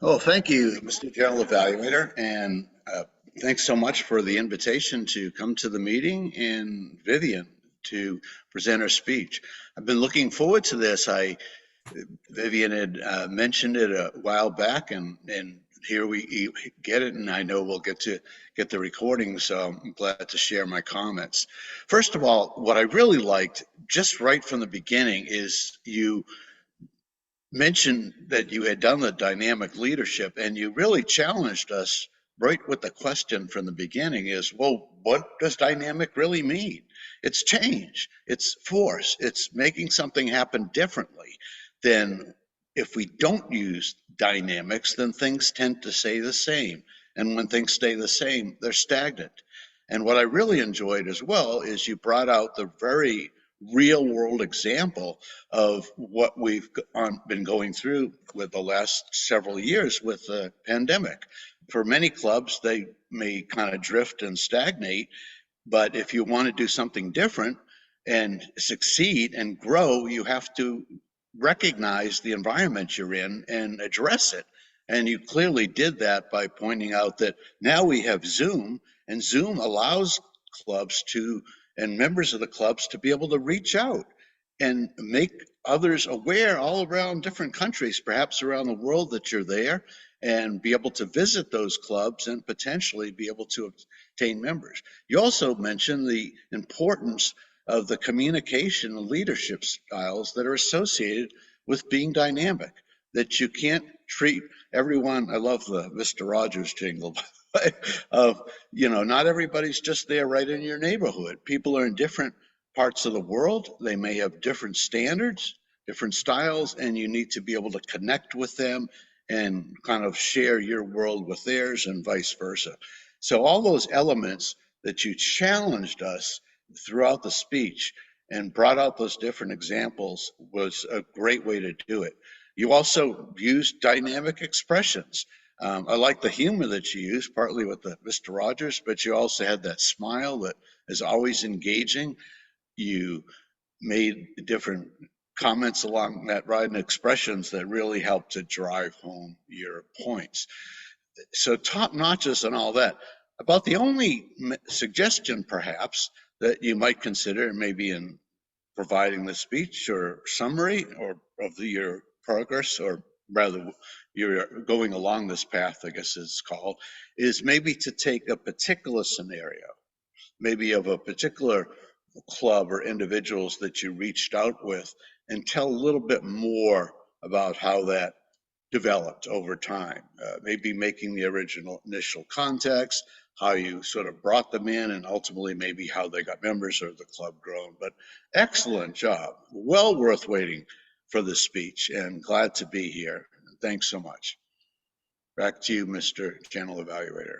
Oh, thank you, Mr. General Evaluator, and thanks so much for the invitation to come to the meeting and Vivien to present her speech. I've been looking forward to this. Vivien had mentioned it a while back, and here we get it, and I know we'll get the recording, so I'm glad to share my comments. First of all, what I really liked, just right from the beginning, is you mentioned that you had done the dynamic leadership and you really challenged us right with the question from the beginning is, well, what does dynamic really mean? It's change, it's force, it's making something happen differently than if we don't use dynamics, then things tend to stay the same. And when things stay the same, they're stagnant. And what I really enjoyed as well is you brought out the very real world example of what we've been going through with the last several years with the pandemic. For many clubs, they may kind of drift and stagnate, but if you want to do something different and succeed and grow, you have to recognize the environment you're in and address it. And you clearly did that by pointing out that now we have Zoom, and Zoom allows clubs to and members of the clubs to be able to reach out and make others aware all around different countries, perhaps around the world, that you're there, and be able to visit those clubs and potentially be able to obtain members. You also mentioned the importance of the communication and leadership styles that are associated with being dynamic, that you can't treat everyone. I love the Mr. Rogers jingle, by the way, of, not everybody's just there right in your neighborhood. People are in different parts of the world. They may have different standards, different styles, and you need to be able to connect with them and kind of share your world with theirs and vice versa. So all those elements that you challenged us throughout the speech and brought out those different examples was a great way to do it. You also used dynamic expressions. I like the humor that you used, partly with the Mr. Rogers, but you also had that smile that is always engaging. You made different comments along that ride and expressions that really helped to drive home your points. So top notches and all that. About the only suggestion, perhaps, that you might consider, maybe in providing the speech or summary or of your progress, or rather you're going along this path, I guess it's called, is maybe to take a particular scenario, maybe of a particular club or individuals that you reached out with, and tell a little bit more about how that developed over time, maybe making the original initial contacts, how you sort of brought them in, and ultimately maybe how they got members or the club grown. But excellent job. Well worth waiting for this speech, and glad to be here. Thanks so much. Back to you, Mr. Channel Evaluator.